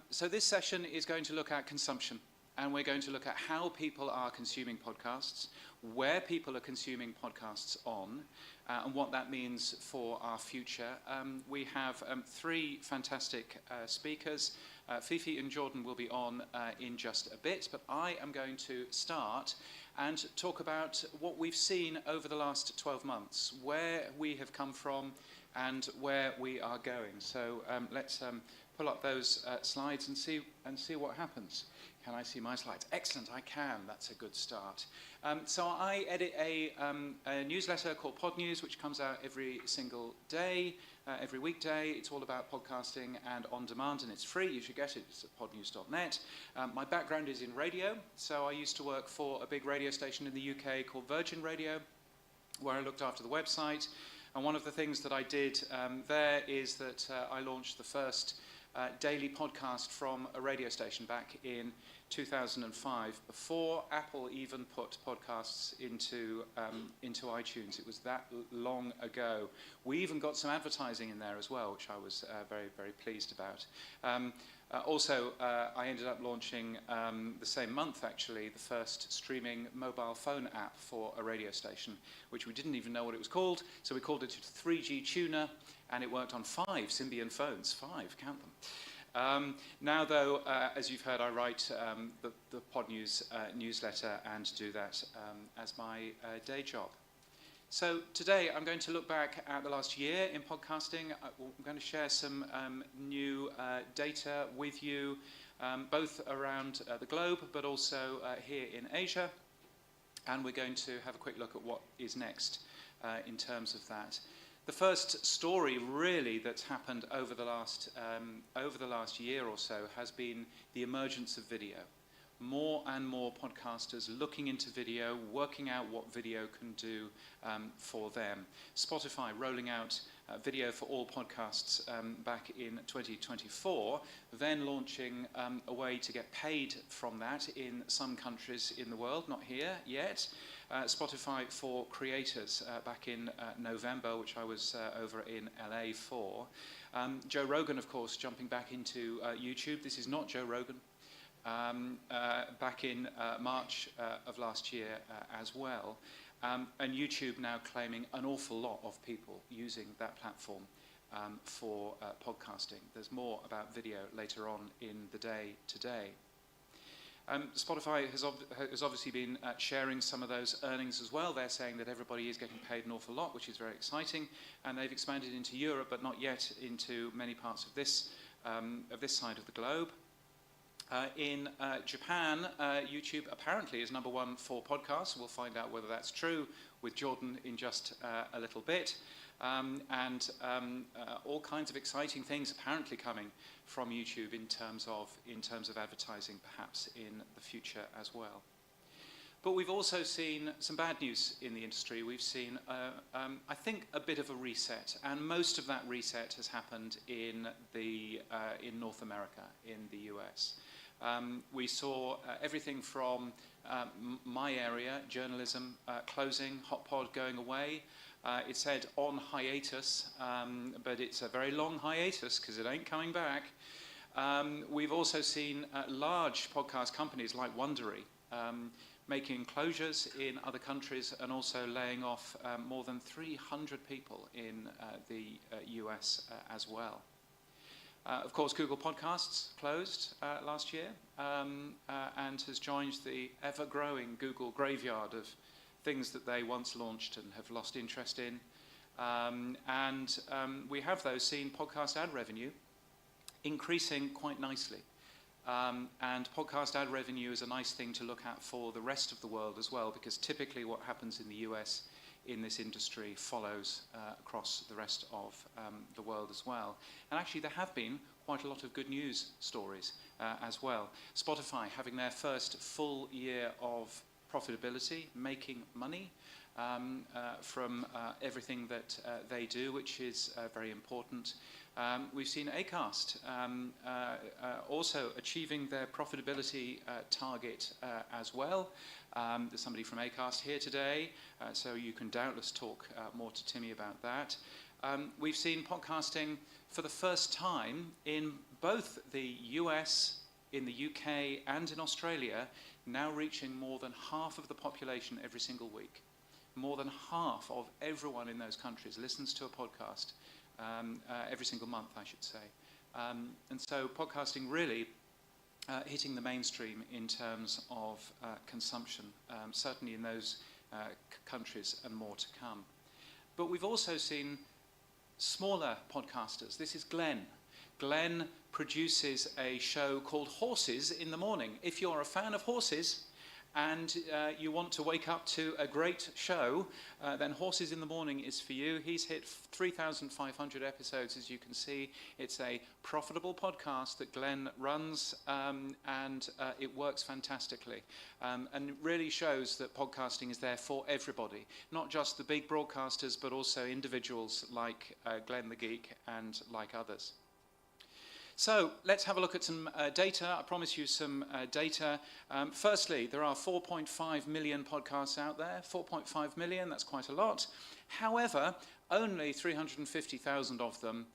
So this session is going to look at consumption, and we're going to look at how people are consuming podcasts, where people are consuming podcasts on, and what that means for our future. We have three fantastic speakers. Fifi and Jordan will be on in just a bit, but I am going to start and talk about what we've seen over the last 12 months, where we have come from and where we are going. So let's pull up those slides and see what happens. Can I see my slides? Excellent, I can. That's a good start. So I edit a newsletter called Pod News, which comes out every single day, every weekday. It's all about podcasting and on demand, and it's free. You should get it. It's at podnews.net. My background is in radio, so I used to work for a big radio station in the UK called Virgin Radio, where I looked after the website. And one of the things that I did there is that I launched the first daily podcast from a radio station back in 2005, before Apple even put podcasts into iTunes. It was that long ago. We even got some advertising in there as well, which I was very, very pleased about. Also, I ended up launching the same month, actually, the first streaming mobile phone app for a radio station, which we didn't even know what it was called, so we called it 3G Tuner, and it worked on 5 Symbian phones. 5, count them. Now, though, as you've heard, I write the Pod News newsletter and do that as my day job. So today I'm going to look back at the last year in podcasting. I'm going to share some new data with you, both around the globe, but also here in Asia. And we're going to have a quick look at what is next in terms of that. The first story, really, that's happened over the last year or so has been the emergence of video. More and more podcasters looking into video, working out what video can do for them. Spotify rolling out video for all podcasts back in 2024, then launching a way to get paid from that in some countries in the world, not here yet. Spotify for creators back in November, which I was over in LA for. Joe Rogan, of course, jumping back into YouTube. This is not Joe Rogan. Back in March of last year as well. And YouTube now claiming an awful lot of people using that platform for podcasting. There's more about video later on in the day today. Spotify has obviously been sharing some of those earnings as well. They're saying that everybody is getting paid an awful lot, which is very exciting. And they've expanded into Europe, but not yet into many parts of this side of the globe. In Japan, YouTube apparently is #1 for podcasts. We'll find out whether that's true with Jordan in just a little bit. And all kinds of exciting things apparently coming from YouTube in terms of advertising, perhaps in the future as well. But we've also seen some bad news in the industry. We've seen, I think, a bit of a reset, and most of that reset has happened in North America, in the US. We saw everything from my area, journalism, closing, HotPod going away. It said on hiatus, but it's a very long hiatus because it ain't coming back. We've also seen large podcast companies like Wondery making closures in other countries and also laying off more than 300 people in the US as well. Of course, Google Podcasts closed last year and has joined the ever-growing Google graveyard of things that they once launched and have lost interest in. We have, though, seen podcast ad revenue increasing quite nicely. And podcast ad revenue is a nice thing to look at for the rest of the world as well, because typically what happens in the US in this industry follows across the rest of the world as well. And actually there have been quite a lot of good news stories as well. Spotify having their first full year of profitability, making money from everything that they do, which is very important. We've seen Acast also achieving their profitability target as well. There's somebody from Acast here today, so you can doubtless talk more to Timmy about that. We've seen podcasting for the first time in both the US, in the UK and in Australia, now reaching more than half of the population every single week. More than half of everyone in those countries listens to a podcast every single month, I should say. And so podcasting really hitting the mainstream in terms of consumption, certainly in those countries and more to come. But we've also seen smaller podcasters. This is Glenn. Glenn produces a show called Horses in the Morning. If you're a fan of horses and you want to wake up to a great show, then Horses in the Morning is for you. He's hit 3,500 episodes, as you can see. It's a profitable podcast that Glenn runs, and it works fantastically. And it really shows that podcasting is there for everybody, not just the big broadcasters, but also individuals like Glenn the Geek and like others. So let's have a look at some data. I promise you some data. Firstly, there are 4.5 million podcasts out there. 4.5 million, that's quite a lot. However, only 350,000 of them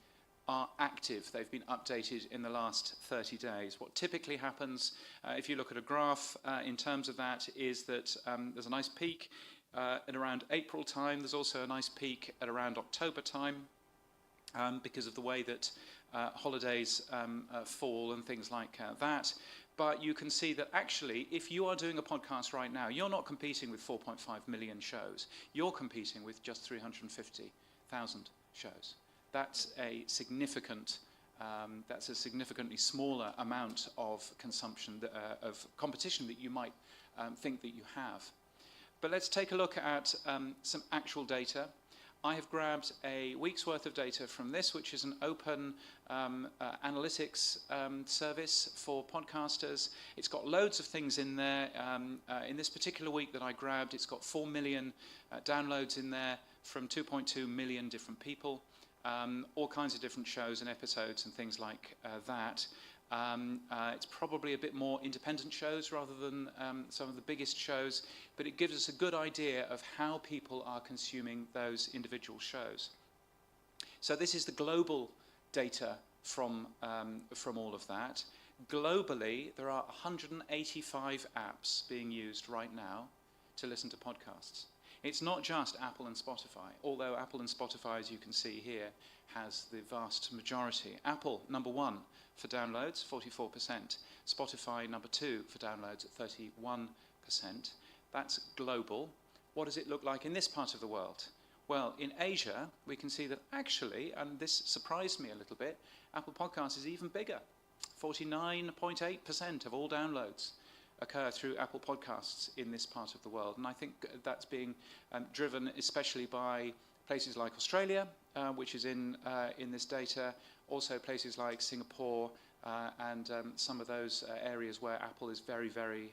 are active. They've been updated in the last 30 days. What typically happens, if you look at a graph in terms of that, is that there's a nice peak at around April time. There's also a nice peak at around October time because of the way that holidays fall and things like that. But you can see that actually, if you are doing a podcast right now, you're not competing with 4.5 million shows. You're competing with just 350,000 shows. That's a significantly smaller amount of consumption, of competition that you might think that you have. But let's take a look at some actual data. I have grabbed a week's worth of data from this, which is an open analytics service for podcasters. It's got loads of things in there. In this particular week that I grabbed, it's got 4 million downloads in there from 2.2 million different people, all kinds of different shows and episodes and things like that. It's probably a bit more independent shows rather than some of the biggest shows, but it gives us a good idea of how people are consuming those individual shows. So this is the global data from all of that. Globally, there are 185 apps being used right now to listen to podcasts. It's not just Apple and Spotify, although Apple and Spotify, as you can see here, has the vast majority. Apple, number 1 for downloads, 44%. Spotify, number 2 for downloads at 31%. That's global. What does it look like in this part of the world? Well, in Asia, we can see that actually, and this surprised me a little bit, Apple Podcasts is even bigger. 49.8% of all downloads occur through Apple Podcasts in this part of the world. And I think that's being driven especially by places like Australia, which is in this data, also places like Singapore and some of those areas where Apple is very, very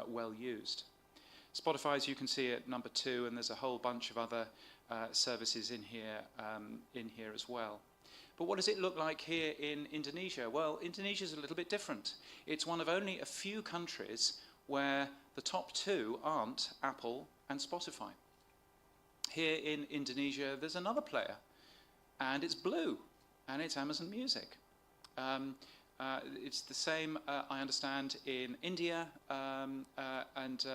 well used. Spotify, as you can see, at number 2, and there's a whole bunch of other services in here as well. But what does it look like here in Indonesia? Well, Indonesia is a little bit different. It's one of only a few countries where the top 2 aren't Apple and Spotify. Here in Indonesia, there's another player, and it's Blue, and it's Amazon Music. It's the same, I understand, in India, and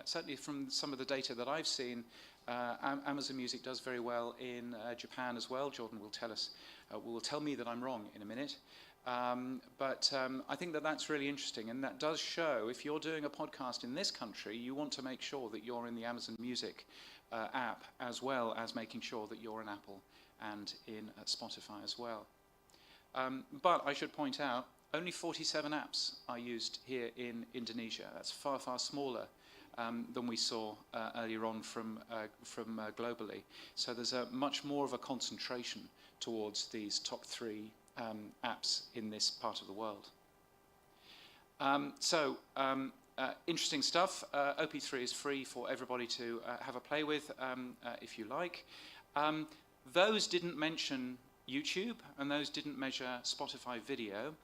certainly from some of the data that I've seen, Amazon Music does very well in Japan as well. Jordan will tell me that I'm wrong in a minute. But I think that that's really interesting, and that does show if you're doing a podcast in this country, you want to make sure that you're in the Amazon Music app, as well as making sure that you're in Apple and in Spotify as well. But I should point out, only 47 apps are used here in Indonesia. That's far, far smaller than we saw earlier on from globally. So there's a much more of a concentration towards these top 3 apps in this part of the world. Interesting stuff. OP3 is free for everybody to have a play with if you like. Those didn't mention YouTube, and those didn't measure Spotify video.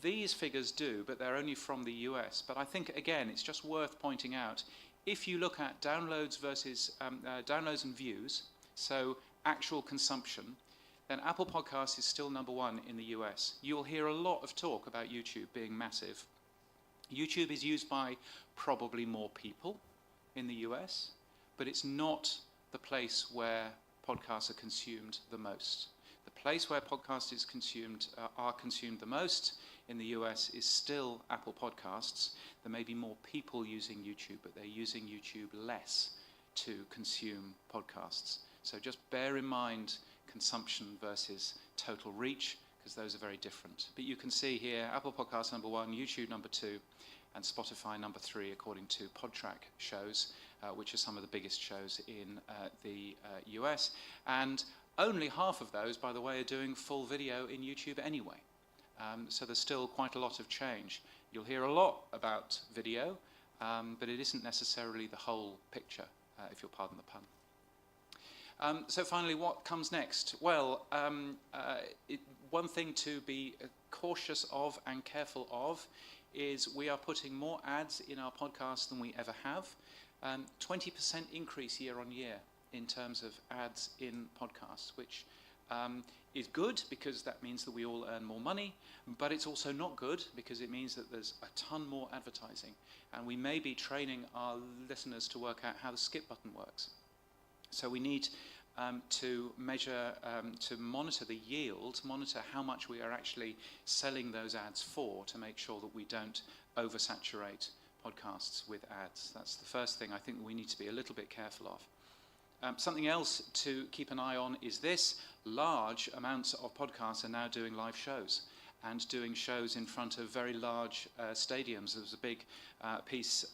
These figures do, but they're only from the US. But I think, again, it's just worth pointing out, if you look at downloads versus downloads and views, so actual consumption, then Apple Podcasts is still number one in the US. You'll hear a lot of talk about YouTube being massive. YouTube is used by probably more people in the US, but it's not the place where podcasts are consumed the most. The place where podcasts is consumed, are consumed the most in the US is still Apple Podcasts. There may be more people using YouTube, but they're using YouTube less to consume podcasts. So just bear in mind consumption versus total reach, because those are very different. But you can see here, Apple Podcasts number one, YouTube number two, and Spotify number three, according to PodTrack shows, which are some of the biggest shows in the US. And only half of those, by the way, are doing full video in YouTube anyway. So there's still quite a lot of change. You'll hear a lot about video, but it isn't necessarily the whole picture, if you'll pardon the pun. So finally, what comes next? Well, one thing to be cautious of and careful of is we are putting more ads in our podcast than we ever have. 20% increase year on year in terms of ads in podcasts, which is good because that means that we all earn more money, but it's also not good because it means that there's a ton more advertising, and we may be training our listeners to work out how the skip button works. So we need to measure, to monitor the yield, monitor how much we are actually selling those ads for, to make sure that we don't oversaturate podcasts with ads. That's the first thing I think we need to be a little bit careful of. Something else to keep an eye on is this. Large amounts of podcasts are now doing live shows and doing shows in front of very large stadiums. There was a big piece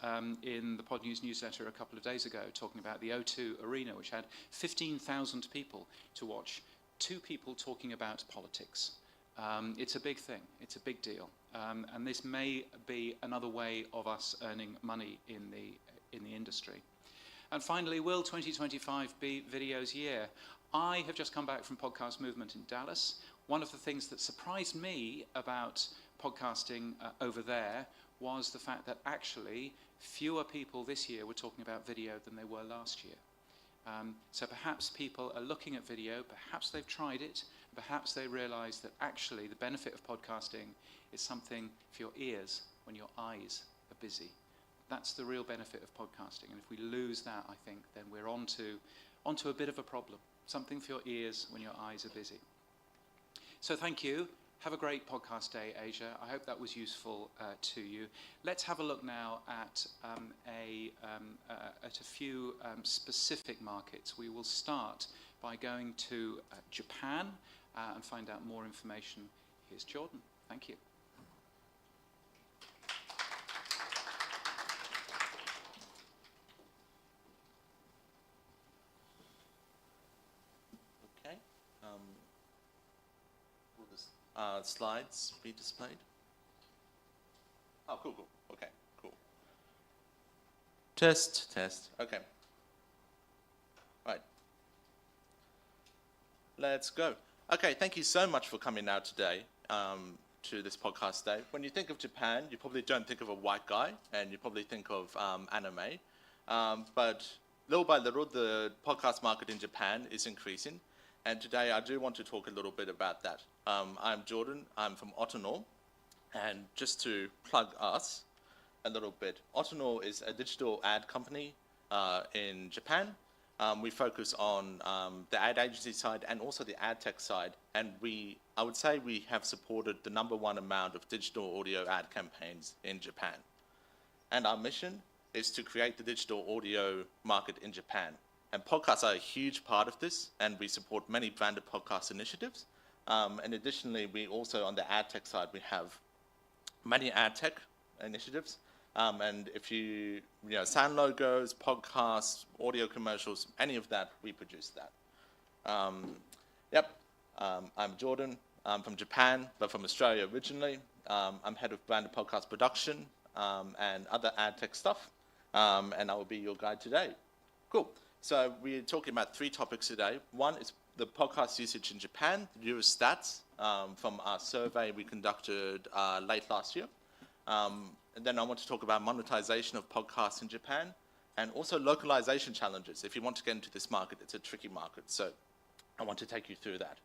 in the Pod News newsletter a couple of days ago talking about the O2 Arena, which had 15,000 people to watch two people talking about politics. It's a big thing. It's a big deal. And this may be another way of us earning money in the industry. And finally, will 2025 be Video's year? I have just come back from Podcast Movement in Dallas. One of the things that surprised me about podcasting over there was the fact that actually fewer people this year were talking about video than they were last year. So perhaps people are looking at video, perhaps they've tried it, perhaps they realize that actually the benefit of podcasting is something for your ears when your eyes are busy. That's the real benefit of podcasting, and if we lose that, I think, then we're onto a bit of a problem. Something for your ears when your eyes are busy. So thank you. Have a great podcast day, Asia. I hope that was useful to you. Let's have a look now at a few specific markets. We will start by going to Japan and find out more information. Here's Jordan. Thank you. Slides be displayed? Oh, cool. Okay, cool. Test. Okay. Right. Let's go. Okay, thank you so much for coming out today to this podcast day. When you think of Japan, you probably don't think of a white guy, and you probably think of anime. But little by little, the podcast market in Japan is increasing. And today I do want to talk a little bit about that. I'm Jordan, I'm from Otonor, and just to plug us a little bit, Otonor is a digital ad company in Japan. We focus on the ad agency side and also the ad tech side, and I would say we have supported the #1 amount of digital audio ad campaigns in Japan. And our mission is to create the digital audio market in Japan. And podcasts are a huge part of this, and we support many branded podcast initiatives. And additionally, we also, on the ad tech side, we have many ad tech initiatives. And if you sound logos, podcasts, audio commercials, any of that, we produce that. I'm Jordan. I'm from Japan, but from Australia originally. I'm head of branded podcast production and other ad tech stuff. And I will be your guide today. Cool. So we're talking about 3 topics today. One is the podcast usage in Japan, the newest stats from our survey we conducted late last year. And then I want to talk about monetization of podcasts in Japan and also localization challenges. If you want to get into this market, it's a tricky market. So I want to take you through that.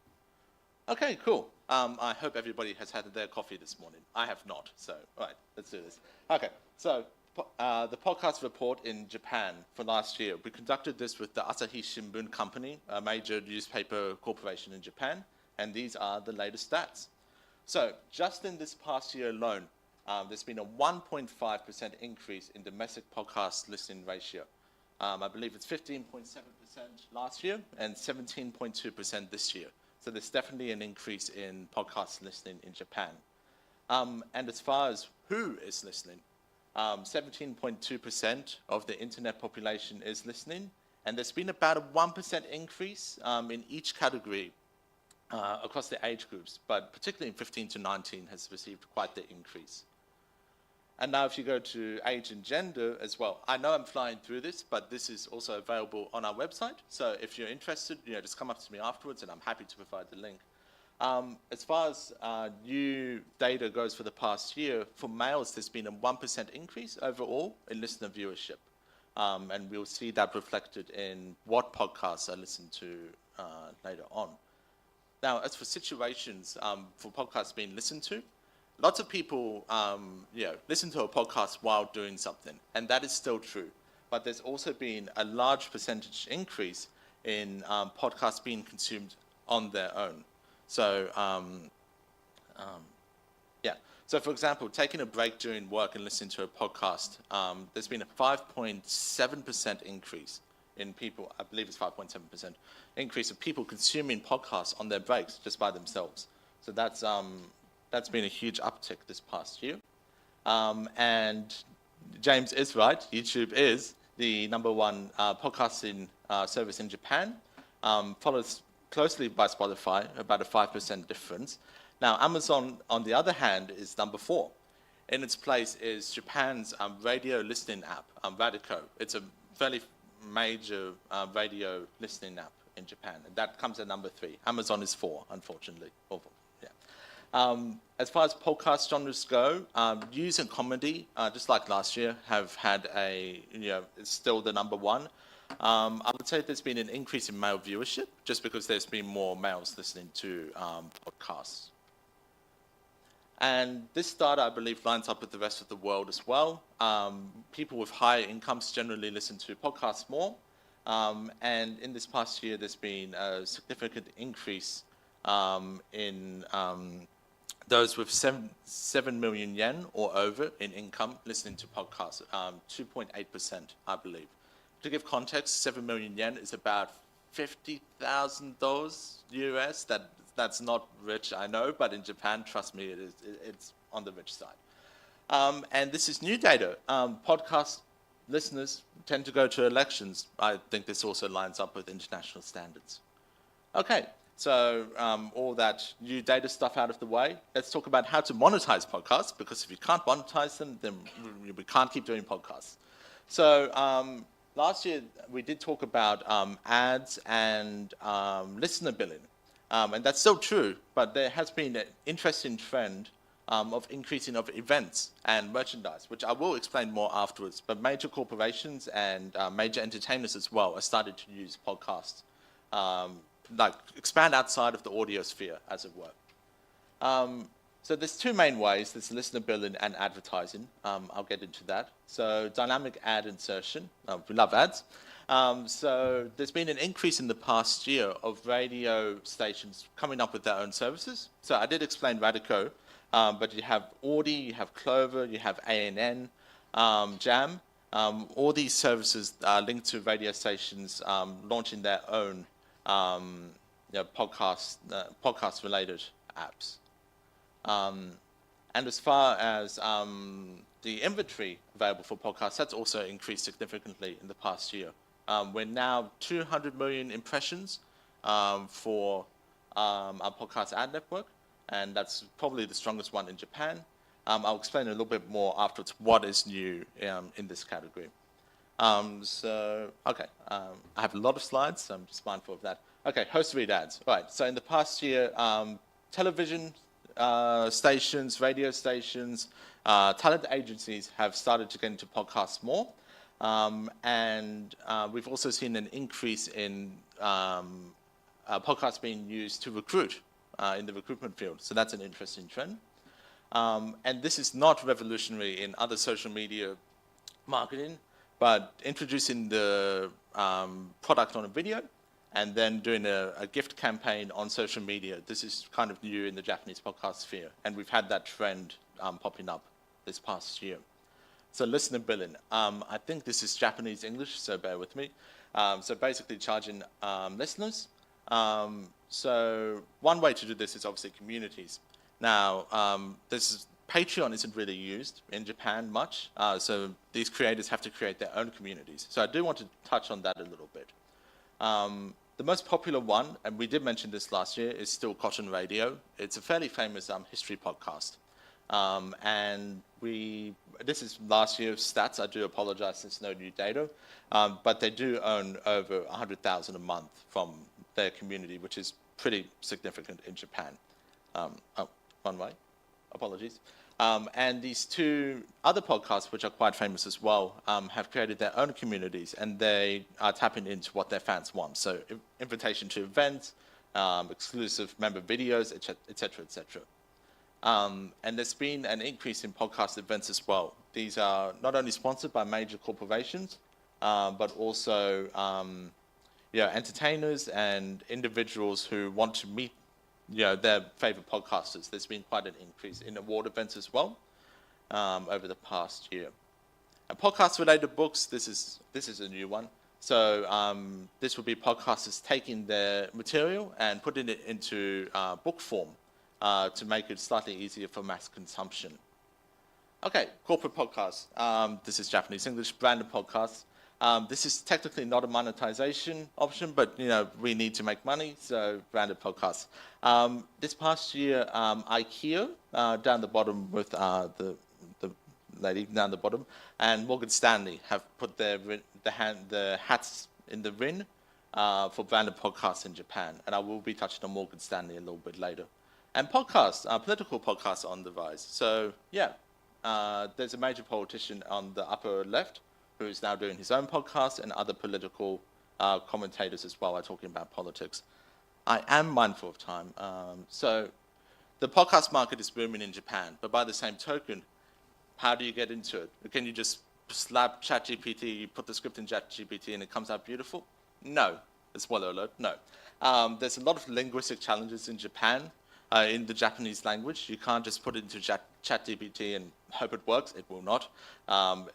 Okay, cool. I hope everybody has had their coffee this morning. I have not, so all right, let's do this. Okay, so the podcast report in Japan for last year. We conducted this with the Asahi Shimbun Company, a major newspaper corporation in Japan, and these are the latest stats. So just in this past year alone, there's been a 1.5% increase in domestic podcast listening ratio. I believe it's 15.7% last year and 17.2% this year. So there's definitely an increase in podcast listening in Japan. And as far as who is listening, 17.2% of the internet population is listening, and there's been about a 1% increase in each category across the age groups, but particularly in 15 to 19 has received quite the increase. And now if you go to age and gender as well, I know I'm flying through this, but this is also available on our website. So if you're interested, just come up to me afterwards and I'm happy to provide the link. As far as new data goes for the past year, for males, there's been a 1% increase overall in listener viewership. And we'll see that reflected in what podcasts are listened to later on. Now, as for situations for podcasts being listened to, lots of people listen to a podcast while doing something, and that is still true. But there's also been a large percentage increase in podcasts being consumed on their own. So, So, for example, taking a break during work and listening to a podcast, there's been a 5.7% increase in people, I believe it's 5.7% increase of people consuming podcasts on their breaks just by themselves. So that's been a huge uptick this past year. And James is right, YouTube is the #1 podcasting service in Japan, followed closely by Spotify, about a 5% difference. Now, Amazon, on the other hand, is #4. In its place is Japan's radio listening app, Radico. It's a fairly major radio listening app in Japan, and that comes at #3. Amazon is 4, unfortunately. As far as podcast genres go, news and comedy, just like last year, have had it's still the #1. I would say there's been an increase in male viewership, just because there's been more males listening to podcasts. And this data, I believe, lines up with the rest of the world as well. People with higher incomes generally listen to podcasts more. And in this past year, there's been a significant increase in those with 7 million yen or over in income listening to podcasts, 2.8%, I believe. To give context, 7 million yen is about $50,000 US. That's not rich, I know, but in Japan, trust me, it's on the rich side. And this is new data. Podcast listeners tend to go to elections. I think this also lines up with international standards. Okay, so all that new data stuff out of the way, let's talk about how to monetize podcasts, because if you can't monetize them, then we can't keep doing podcasts. So last year, we did talk about ads and listener billing. And that's still true, but there has been an interesting trend of increasing of events and merchandise, which I will explain more afterwards. But major corporations and major entertainers as well are starting to use podcasts, like expand outside of the audio sphere, as it were. So there's two main ways. There's listener billing and advertising. I'll get into that. So dynamic ad insertion. We love ads. So there's been an increase in the past year of radio stations coming up with their own services. So I did explain Radico, but you have Audi, you have Clover, you have ANN, Jam. All these services are linked to radio stations launching their own podcast-related apps. And as far as the inventory available for podcasts, that's also increased significantly in the past year. We're now 200 million impressions for our podcast ad network, and that's probably the strongest one in Japan. I'll explain a little bit more afterwards what is new in this category. I have a lot of slides, so I'm just mindful of that. Okay, host read ads. All right, so in the past year, television stations, radio stations, talent agencies have started to get into podcasts more. And we've also seen an increase in podcasts being used to recruit in the recruitment field. So that's an interesting trend. And this is not revolutionary in other social media marketing, but introducing the product on a video and then doing a gift campaign on social media. This is kind of new in the Japanese podcast sphere, and we've had that trend popping up this past year. So listener billing, I think this is Japanese English, so bear with me. So basically charging listeners. So one way to do this is obviously communities. Now, Patreon isn't really used in Japan much, so these creators have to create their own communities. So I do want to touch on that a little bit. The most popular one, and we did mention this last year, is still Cotton Radio. It's a fairly famous history podcast. And this is last year's stats. I do apologize, there's no new data. But they do earn over 100,000 a month from their community, which is pretty significant in Japan. One way, apologies. And these two other podcasts, which are quite famous as well, have created their own communities, and they are tapping into what their fans want. So invitation to events, exclusive member videos, etc., etc. And there's been an increase in podcast events as well. These are not only sponsored by major corporations, but also entertainers and individuals who want to meet their favorite podcasters. There's been quite an increase in award events as well over the past year. And podcast-related books, this is a new one. So this would be podcasters taking their material and putting it into book form to make it slightly easier for mass consumption. Okay, corporate podcasts. This is Japanese English, branded podcasts. This is technically not a monetization option, but we need to make money, so branded podcasts. This past year, IKEA down the bottom with the lady down the bottom, and Morgan Stanley have put the hats in the ring for branded podcasts in Japan, and I will be touching on Morgan Stanley a little bit later. And podcasts, political podcasts are on the rise. So there's a major politician on the upper left who's now doing his own podcast, and other political commentators as well are talking about politics. I am mindful of time. So the podcast market is booming in Japan, but by the same token, how do you get into it? Can you just slap ChatGPT, you put the script in ChatGPT and it comes out beautiful? No. Spoiler alert, no. There's a lot of linguistic challenges in Japan, in the Japanese language. You can't just put it into ChatGPT and hope it works. It will not.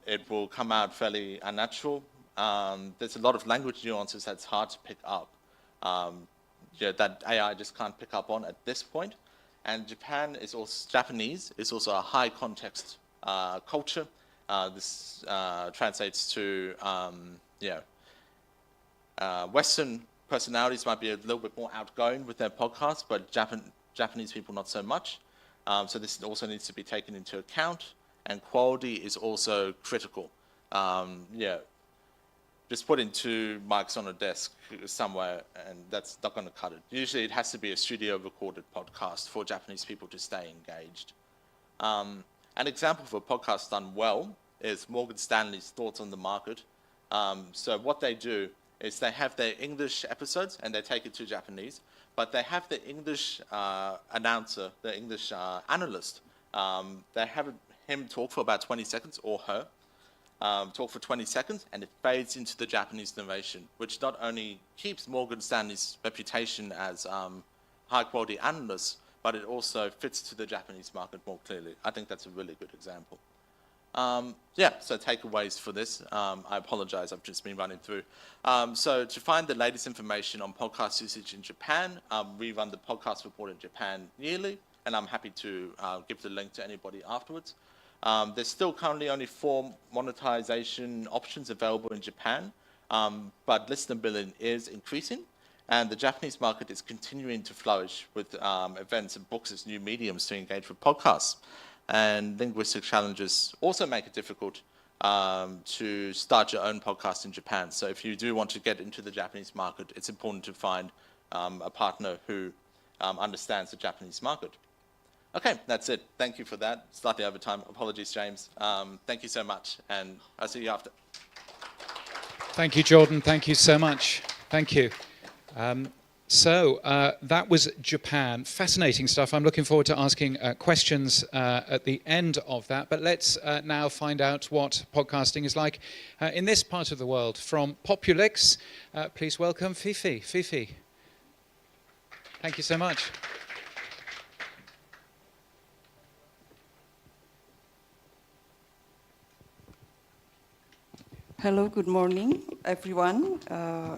It will come out fairly unnatural. There's a lot of language nuances that's hard to pick up, that AI just can't pick up on at this point. And Japanese is also a high context culture. This translates to Western personalities might be a little bit more outgoing with their podcasts, but Japanese people not so much. So this also needs to be taken into account, and quality is also critical. Just putting two mics on a desk somewhere, and that's not going to cut it. Usually it has to be a studio recorded podcast for Japanese people to stay engaged. An example of a podcast done well is Morgan Stanley's Thoughts on the Market. So what they do is they have their English episodes and they take it to Japanese, but they have the English announcer, the English analyst. They have him talk for about 20 seconds, or her, talk for 20 seconds, and it fades into the Japanese narration, which not only keeps Morgan Stanley's reputation as high-quality analyst, but it also fits to the Japanese market more clearly. I think that's a really good example. So takeaways for this. I apologize, I've just been running through. So to find the latest information on podcast usage in Japan, we run the podcast report in Japan yearly, and I'm happy to give the link to anybody afterwards. There's still currently only 4 monetization options available in Japan, but listener billing is increasing, and the Japanese market is continuing to flourish with events and books as new mediums to engage with podcasts. And linguistic challenges also make it difficult to start your own podcast in Japan. So if you do want to get into the Japanese market, it's important to find a partner who understands the Japanese market. Okay, that's it. Thank you for that. Slightly over time. Apologies, James. Thank you so much, and I'll see you after. Thank you, Jordan. Thank you so much. Thank you. So that was Japan. Fascinating stuff. I'm looking forward to asking questions at the end of that. But let's now find out what podcasting is like in this part of the world. From Populix, please welcome Fifi. Fifi, thank you so much. Hello, good morning, everyone.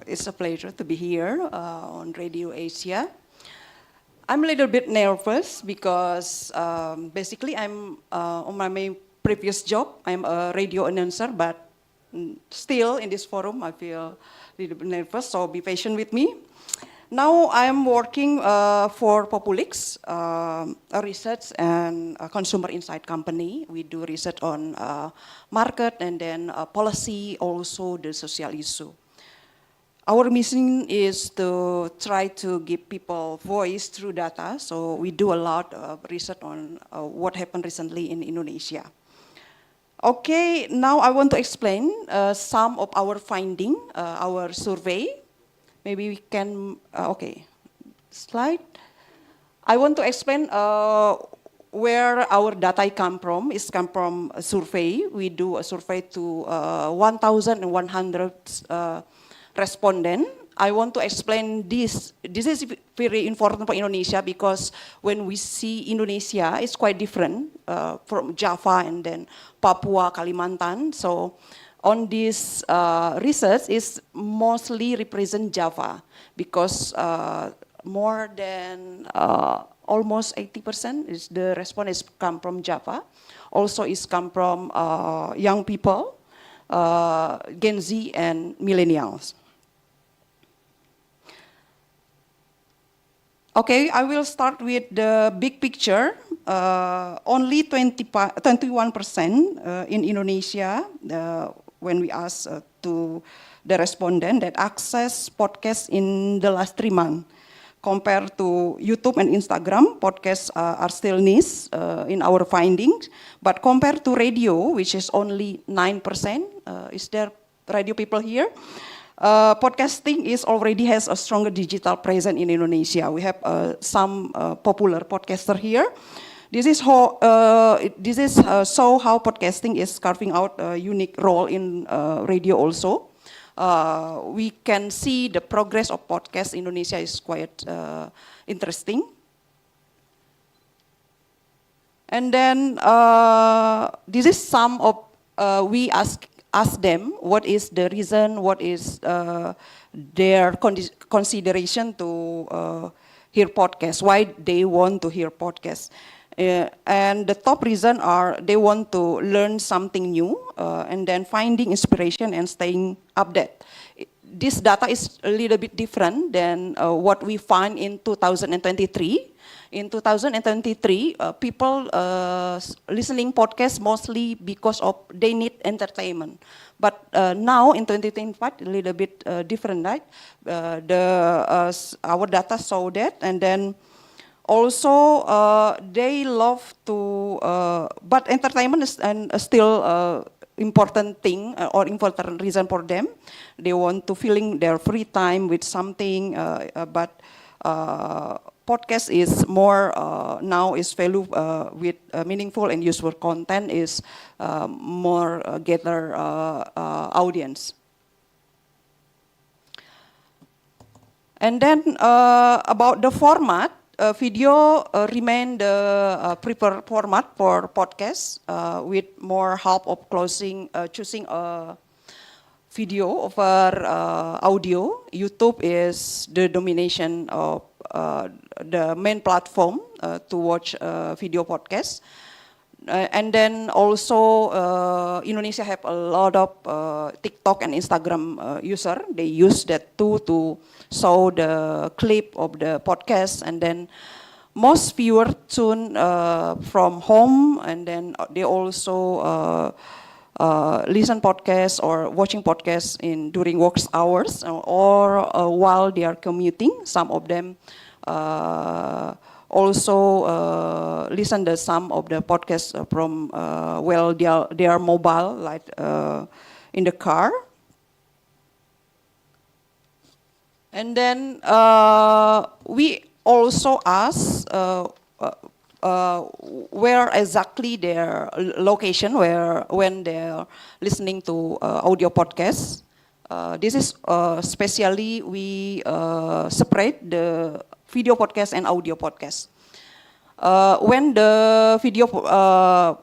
It's a pleasure to be here on Radio Asia. I'm a little bit nervous because basically I'm on my main previous job. I'm a radio announcer, but still in this forum I feel a little bit nervous, so be patient with me. Now I'm working for Populix, a research and a consumer insight company. We do research on market and then policy, also the social issue. Our mission is to try to give people voice through data. So we do a lot of research on what happened recently in Indonesia. Okay, now I want to explain some of our finding, our survey. Maybe we can, okay, slide. I want to explain where our data come from. It's come from a survey. We do a survey to 1,100 respondents. I want to explain this. This is very important for Indonesia because when we see Indonesia, it's quite different from Java and then Papua, Kalimantan. So on this research is mostly represent Java because more than almost 80% is the response is come from Java. Also is come from young people, Gen Z and millennials. Okay, I will start with the big picture. Only 21% in Indonesia, when we ask to the respondent that access podcasts in the last 3 months. Compared to YouTube and Instagram, podcasts are still niche in our findings. But compared to radio, which is only 9%, is there radio people here? Podcasting already has a stronger digital presence in Indonesia. We have some popular podcaster here. This is how so how podcasting is carving out a unique role in radio also. We can see the progress of podcast in Indonesia is quite interesting. And then this is some of we ask them what is the reason, what is their consideration to hear podcasts, why they want to hear podcasts. And the top reason are they want to learn something new and then finding inspiration and staying updated. This data is a little bit different than what we find in 2023. In 2023, people listening podcasts mostly because of they need entertainment. But now in 2025, a little bit different, right? Our data saw that, and then also they love to, but entertainment is still important thing or important reason for them. They want to filling their free time with something, but podcast is more now is value with meaningful and useful content is more gather audience. And then about the format, video remain the preferred format for podcasts with more help of choosing a video over audio. YouTube is the domination of the main platform to watch video podcasts. And then also Indonesia have a lot of TikTok and Instagram user. They use that too to show the clip of the podcast, and then most viewer tune from home, and then they also listen podcasts or watching podcasts during work hours or while they are commuting. Some of them also listen to some of the podcasts from while they are mobile, like in the car. And then we also ask where exactly their location, when they're listening to audio podcasts. This is especially we separate the video podcast and audio podcast. When the video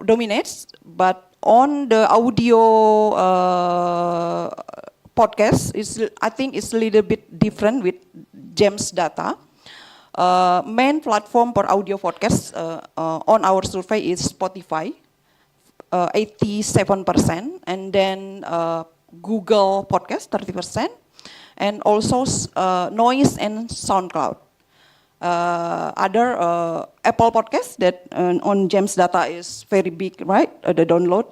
dominates, but on the audio podcast, I think it's a little bit different with James data. Main platform for audio podcasts on our survey is Spotify, 87%, and then Google Podcast, 30%, and also Noise and SoundCloud. Other Apple Podcast that on James data is very big, right? The download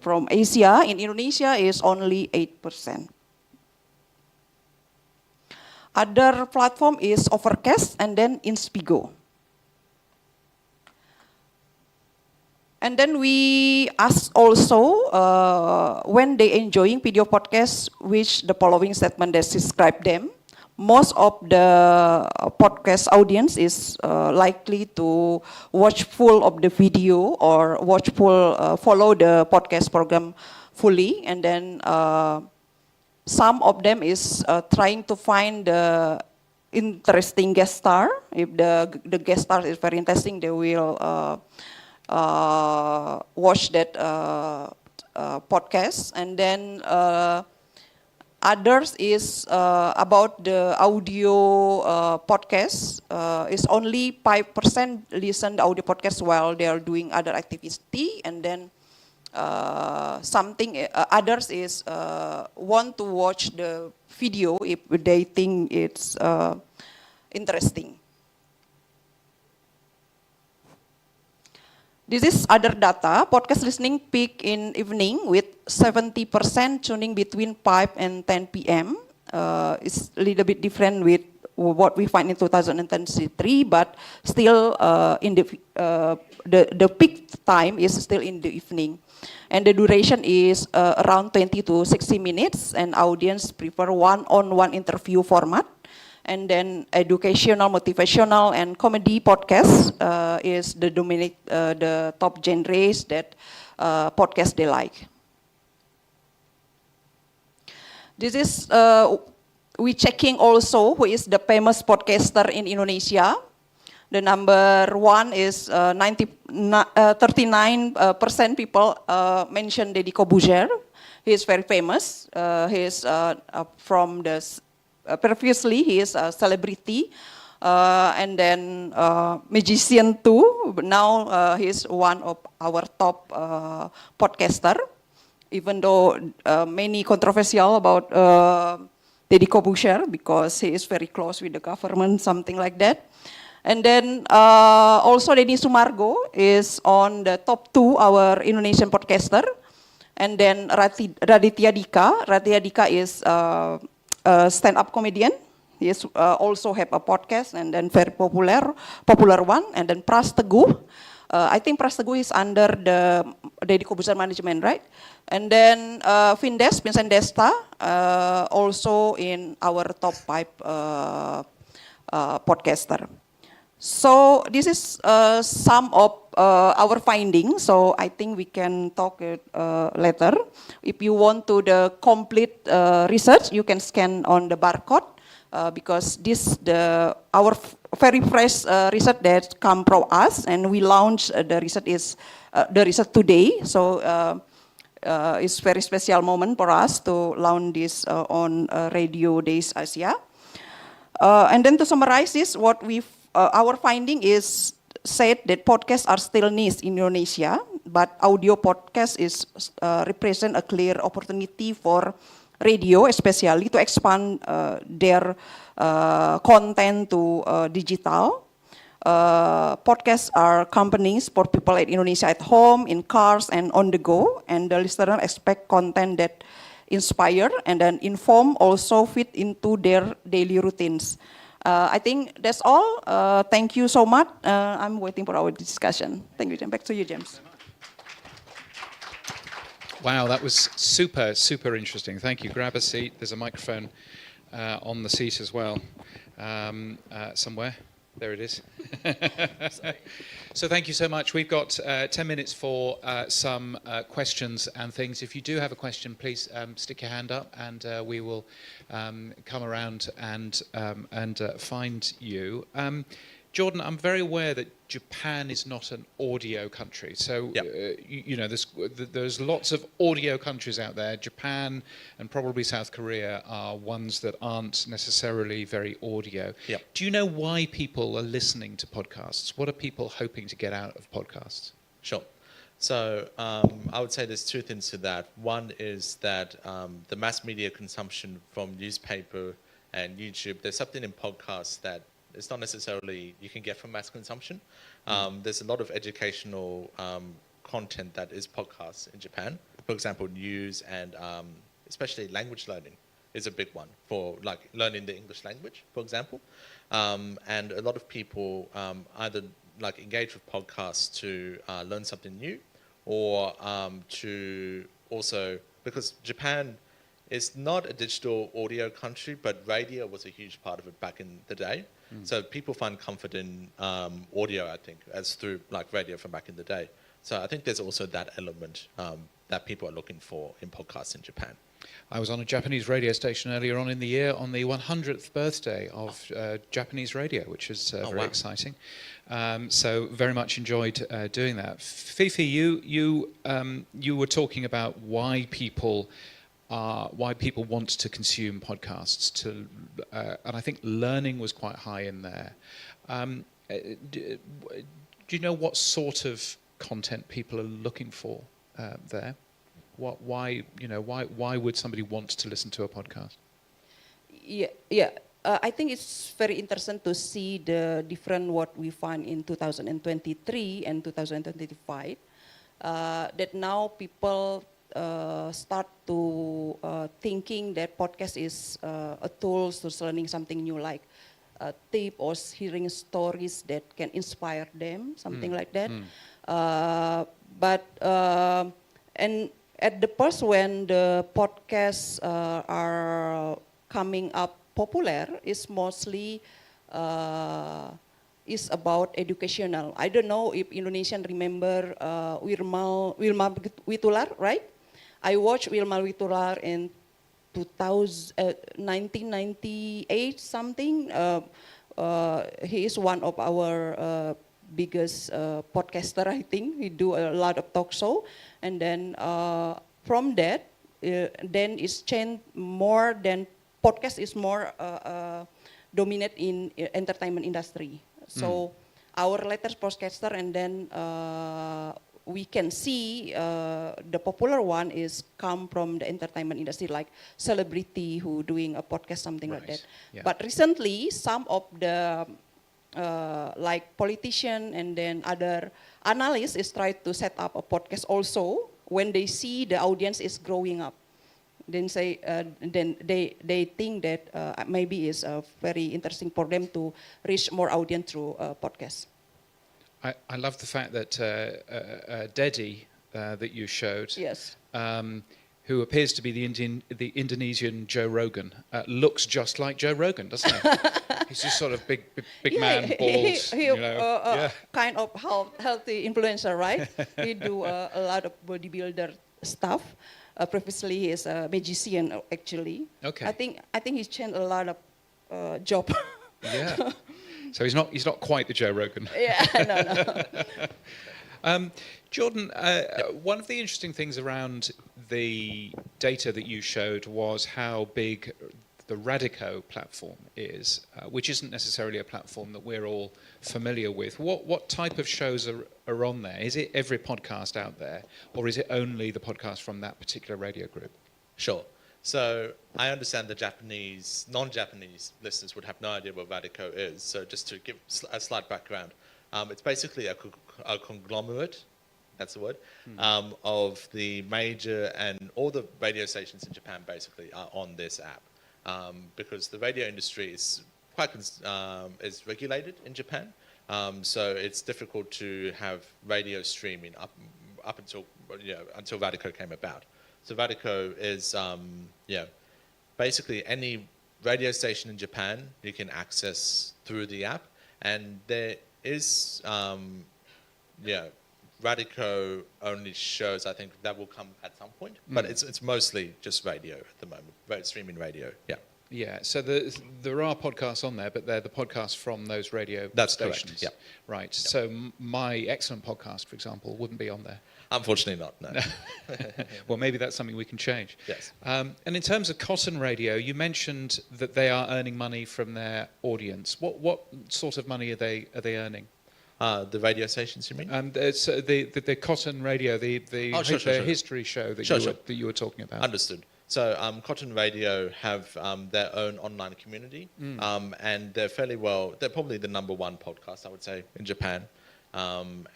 from Asia in Indonesia is only 8%. Other platform is Overcast and then Inspigo. And then we ask also when they enjoying video podcasts, which the following statement that describe them. Most of the podcast audience is likely to watch full of the video or follow the podcast program fully, and then some of them is trying to find the interesting guest star. If the guest star is very interesting, they will watch that podcast. And then others is about the audio podcast. Is only 5% listen to audio podcast while they are doing other activity, and then others is want to watch the video if they think it's interesting. This is other data. Podcast listening peak in evening with 70% tuning between 5 and 10 p.m. It's a little bit different with what we find in 2023, but still in the peak time is still in the evening. And the duration is around 20 to 60 minutes, and audience prefer one-on-one interview format. And then educational, motivational, and comedy podcasts is the top genres that podcasts they like. This is we checking also who is the famous podcaster in Indonesia. The number one is 39% people mention Deddy Corbuzier. He is very famous. He is from the previously he is a celebrity and then magician too. But now he is one of our top podcaster. Even though many controversial about Deddy Corbuzier because he is very close with the government, something like that. And then also Denny Sumargo is on the top 2 our Indonesian podcaster. And then Raditya Dika. Raditya Dika is a stand-up comedian. He is also have a podcast and then very popular one. And then Pras Teguh. I think Pras Teguh is under the Deddy Corbuzier management, right? And then Vincent Desta also in our top 5 podcaster. So this is some of our findings. So I think we can talk it later. If you want to the complete research, you can scan on the barcode because this our very fresh research that come from us, and we launched the research today. So it's very special moment for us to launch this on Radio Days Asia. And then to summarize this, what our finding is said that podcasts are still niche in Indonesia, but audio podcast is represent a clear opportunity for radio, especially to expand their content to digital. Podcasts are companies for people in Indonesia at home, in cars, and on the go, and the listener expect content that inspire and then inform, also fit into their daily routines. I think that's all. Thank you so much. I'm waiting for our discussion. Thank you, James. Back to you, James. Wow, that was super, super interesting. Thank you. Grab a seat. There's a microphone on the seat as well, somewhere. There it is. So thank you so much. We've got 10 minutes for some questions and things. If you do have a question, please stick your hand up, and we will come around and find you. Jordan, I'm very aware that Japan is not an audio country. So, Yep. you know, there's lots of audio countries out there. Japan and probably South Korea are ones that aren't necessarily very audio. Yep. Do you know why people are listening to podcasts? What are people hoping to get out of podcasts? Sure. So I would say there's two things to that. One is that the mass media consumption from newspaper and YouTube, there's something in podcasts that it's not necessarily you can get from mass consumption. There's a lot of educational content that is podcasts in Japan. For example, news and especially language learning is a big one for like learning the English language, for example. And a lot of people either like engage with podcasts to learn something new, or to also, because Japan is not a digital audio country, but radio was a huge part of it back in the day. So people find comfort in audio, I think, as through like radio from back in the day. So I think there's also that element that people are looking for in podcasts in Japan. I was on a Japanese radio station earlier on in the year on the 100th birthday of Japanese radio, which is very wow. exciting. So very much enjoyed doing that. Fifi, you were talking about why people want to consume podcasts, and I think learning was quite high in there. Do you know what sort of content people are looking for there? Why would somebody want to listen to a podcast? Yeah. I think it's very interesting to see the different what we find in 2023 and 2025. That now people start to thinking that podcast is a tool to learning something new, like a tip or hearing stories that can inspire them, something like that. And at the first, when the podcasts are coming up popular, is mostly is about educational. I don't know if Indonesian remember Wilma Witular, right? I watched Wilma Witular in 1998 something. He is one of our biggest podcaster, I think. He do a lot of talk show, and then from that, then it's changed more than podcast is more dominant in entertainment industry. So our latest podcaster, and then we can see the popular one is come from the entertainment industry, like celebrity who doing a podcast, something like that. Yeah. But recently, some of the like politician and then other analysts is try to set up a podcast also when they see the audience is growing up. Then they think that maybe it's very interesting for them to reach more audience through podcasts. I love the fact that Dedi that you showed, Yes. Who appears to be the Indonesian Joe Rogan, looks just like Joe Rogan, doesn't he? He's just sort of big man, bald. Kind of healthy influencer, right? He do a lot of bodybuilder stuff. Previously, he is a magician, actually. Okay. I think he's changed a lot of job. Yeah. So he's not quite the Joe Rogan. Yeah, no. Jordan, one of the interesting things around the data that you showed was how big the Radico platform is, which isn't necessarily a platform that we're all familiar with. What type of shows are on there? Is it every podcast out there, or is it only the podcast from that particular radio group? Sure. So I understand the non-Japanese listeners would have no idea what Radico is. So just to give a slight background, it's basically a conglomerate, that's the word, of the major and all the radio stations in Japan basically are on this app. Because the radio industry is quite is regulated in Japan, so it's difficult to have radio streaming up until Radico came about. So Radico is basically any radio station in Japan you can access through the app, and there is radio only shows. I think that will come at some point, but it's mostly just radio at the moment, streaming radio. Yeah. Yeah, so there are podcasts on there, but they're the podcasts from those radio That's stations. correct. Yeah. Right. Yep. So my excellent podcast, for example, wouldn't be on there. Unfortunately not, no. Well, maybe that's something we can change. Yes. And in terms of Cotton Radio, you mentioned that they are earning money from their audience. What sort of money are they earning? The radio stations, you mean? So the Cotton Radio, the Sure. history show that you were talking about. Understood. So Cotton Radio have their own online community, and they're fairly well. They're probably the number one podcast, I would say, in Japan. And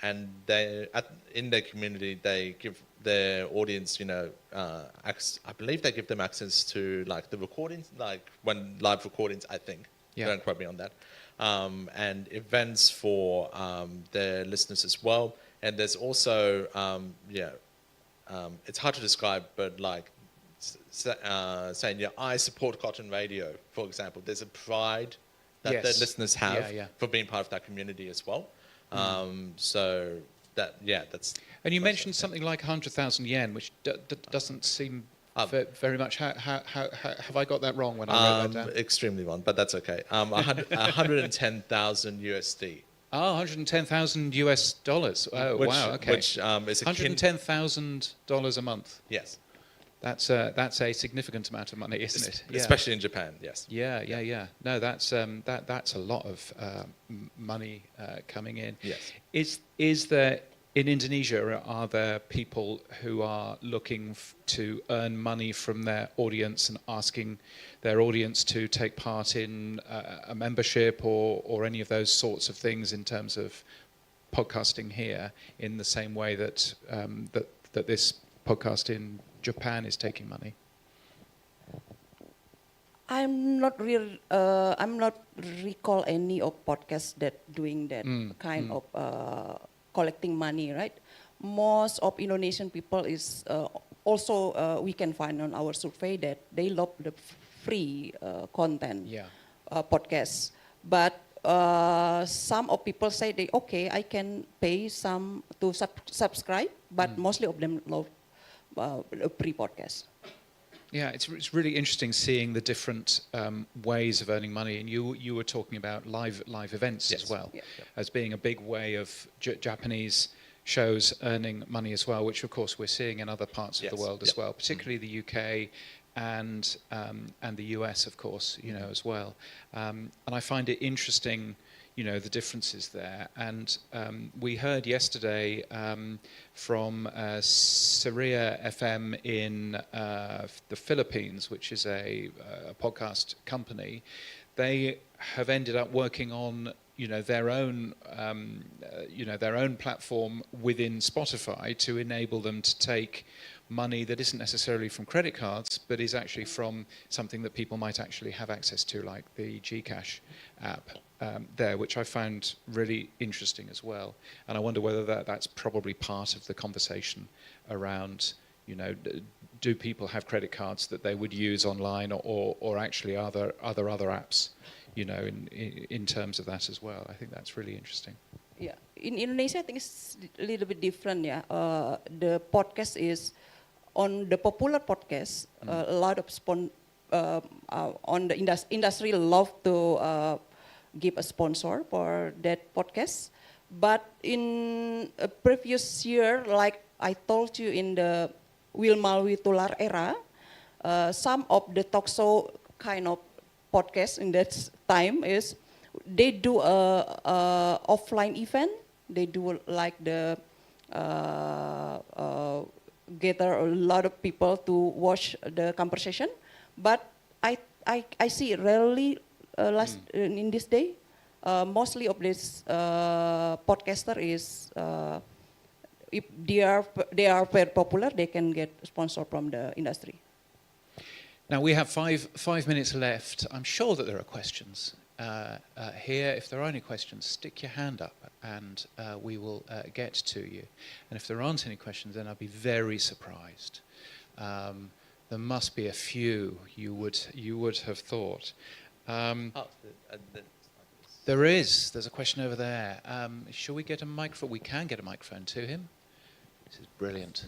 in their community, they give their audience, I believe they give them access to like the recordings, like when live recordings. I think. Yeah. Don't quote me on that. And events for their listeners as well. And there's also, it's hard to describe, but like. Saying, I support Cotton Radio, for example. There's a pride that their listeners have for being part of that community as well. So that's. And you mentioned something like 100,000 yen, which doesn't seem very much. How have I got that wrong when I wrote that down? Extremely wrong, but that's okay. 110,000 USD. Oh, 110,000 US dollars. Oh, wow. Okay. Which is $110,000 a month. Yes. That's a significant amount of money, isn't it? Yeah. Especially in Japan, yes. Yeah. No, that's a lot of money coming in. Yes. Is there in Indonesia? Are there people who are looking to earn money from their audience and asking their audience to take part in a membership or any of those sorts of things in terms of podcasting here in the same way that that this podcast in Japan is taking money? I'm not recall any of podcasts that doing that kind of collecting money, right? Most of Indonesian people is also we can find on our survey that they love the free content podcasts, but some of people say I can pay some to subscribe, but mostly of them love a pre-podcast. Yeah, it's really interesting seeing the different ways of earning money, and you were talking about live events as well as being a big way of Japanese shows earning money as well, which of course we're seeing in other parts of the world as well, particularly the UK and the US, of course, as well. And I find it interesting. The differences there. And we heard yesterday from Saria FM in the Philippines, which is a podcast company. They have ended up working on their own platform within Spotify to enable them to take money that isn't necessarily from credit cards, but is actually from something that people might actually have access to, like the Gcash app there, which I found really interesting as well. And I wonder whether that's probably part of the conversation around, do people have credit cards that they would use online, or actually other apps, in terms of that as well. I think that's really interesting. Yeah, in Indonesia, I think it's a little bit different. Yeah, the podcast is on the popular podcast. A lot of on the industry love to give a sponsor for that podcast. But in a previous year, like I told you, in the Wilmawi Tular era, some of the talk show kind of podcasts in that time is they do a offline event. They do like the gather a lot of people to watch the conversation, but I see rarely in this day. Mostly of this podcaster is if they are very popular, they can get sponsor from the industry. Now we have five minutes left. I'm sure that there are questions here. If there are any questions, stick your hand up and we will get to you. And if there aren't any questions, then I'll be very surprised. There must be a few you would have thought. There is. There's a question over there. Shall we get a microphone? We can get a microphone to him. This is brilliant.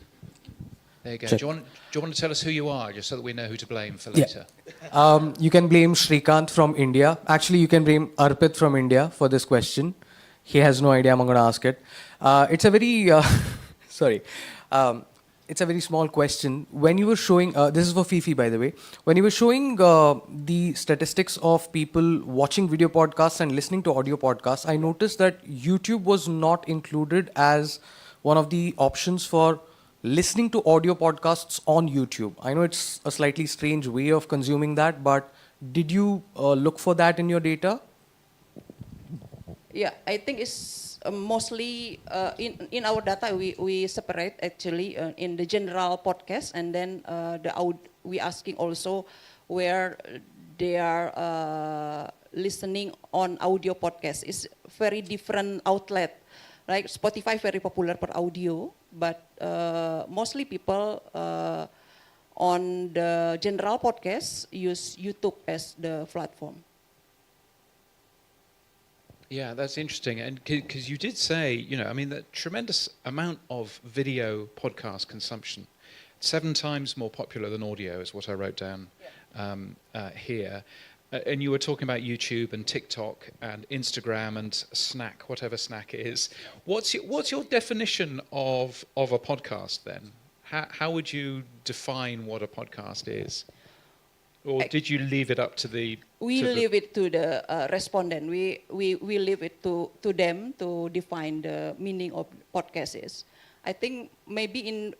There you go. Do you want to tell us who you are, just so that we know who to blame for later? Yeah. You can blame Shrikant from India. Actually, you can blame Arpit from India for this question. He has no idea I'm going to ask it. It's a very, sorry. It's a very small question. When you were showing, this is for Fifi, by the way. When you were showing the statistics of people watching video podcasts and listening to audio podcasts, I noticed that YouTube was not included as one of the options for listening to audio podcasts on YouTube. I know it's a slightly strange way of consuming that, but did you look for that in your data? Yeah, I think it's mostly in our data we separate actually in the general podcast, and then we asking also where they are listening on audio podcast. It's very different outlet. Like Spotify very popular for audio, but mostly people on the general podcast use YouTube as the platform. Yeah, that's interesting. And because you did say, I mean, the tremendous amount of video podcast consumption, 7 times more popular than audio is what I wrote down here. And you were talking about YouTube and TikTok and Instagram and Snack, whatever Snack is. What's your definition of a podcast then? How would you define what a podcast is? Or did you leave it up to the... We leave it to the respondent. We leave it to them to define the meaning of podcast is. I think maybe in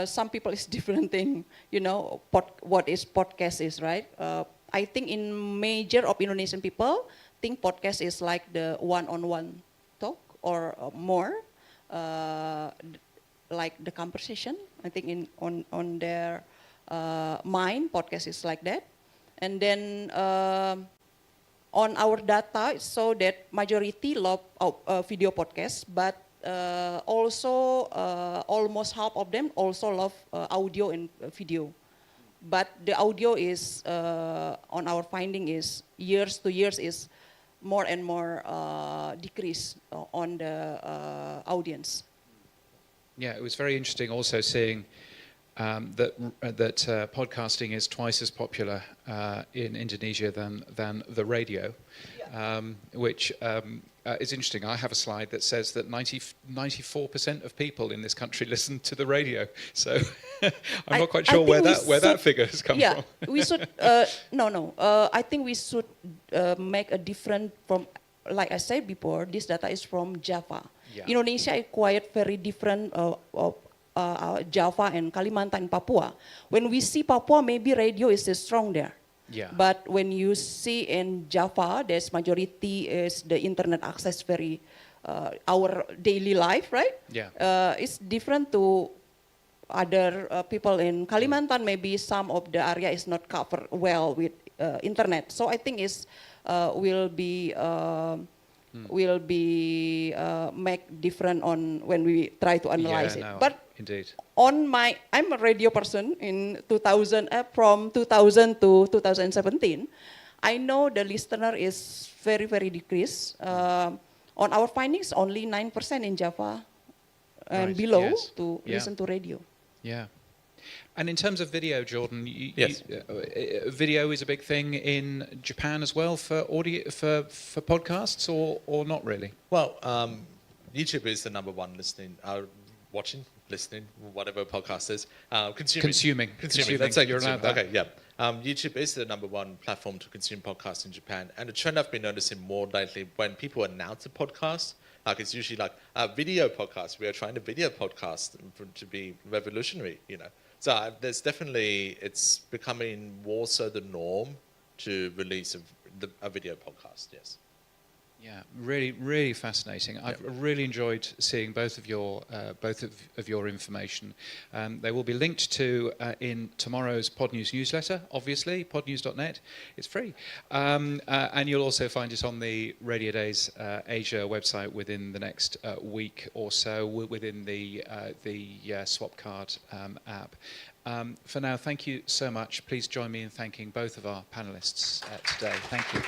some people it's different thing, what is podcast is, right? I think in major of Indonesian people think podcast is like the one-on-one talk or more, like the conversation. I think on their mind, podcast is like that. And then on our data, it show that majority love video podcasts, but also almost half of them also love audio and video. But the audio is, on our finding is, years to years is more and more decrease on the audience. Yeah, it was very interesting also seeing that podcasting is twice as popular in Indonesia than the radio, which is interesting. I have a slide that says that 94% of people in this country listen to the radio. So I'm not quite sure where that figure has come from. Yeah, we should, I think we should make a different from, like I said before, this data is from Java. Yeah. Indonesia is quite very different Java and Kalimantan and Papua. When we see Papua, maybe radio is strong there. Yeah. But when you see in Java, there's majority is the internet access very our daily life, right? Yeah. It's different to other people in Kalimantan. Maybe some of the area is not covered well with internet. So I think it's will be make different on when we try to analyze it. No, but indeed. I'm a radio person in 2000, from 2000 to 2017. I know the listener is very, very decreased. On our findings, only 9% in Java and below to listen to radio. Yeah. And in terms of video, Jordan, yes. Video is a big thing in Japan as well for audio for podcasts, or not really? Well, YouTube is the number one watching, listening, whatever podcast is. Consuming. Let's say you're allowed that. Okay, yeah. YouTube is the number one platform to consume podcasts in Japan, and the trend I've been noticing more lately when people announce a podcast. Like it's usually like a video podcast. We are trying to video podcast to be revolutionary, So there's definitely, it's becoming more so the norm to release a video podcast, yes. Yeah, really, really fascinating. I've really enjoyed seeing both of your information. They will be linked to in tomorrow's Pod News newsletter, obviously, podnews.net. It's free. And you'll also find it on the Radio Days Asia website within the next week or so, within the Swapcard app. For now, thank you so much. Please join me in thanking both of our panelists today. Thank you.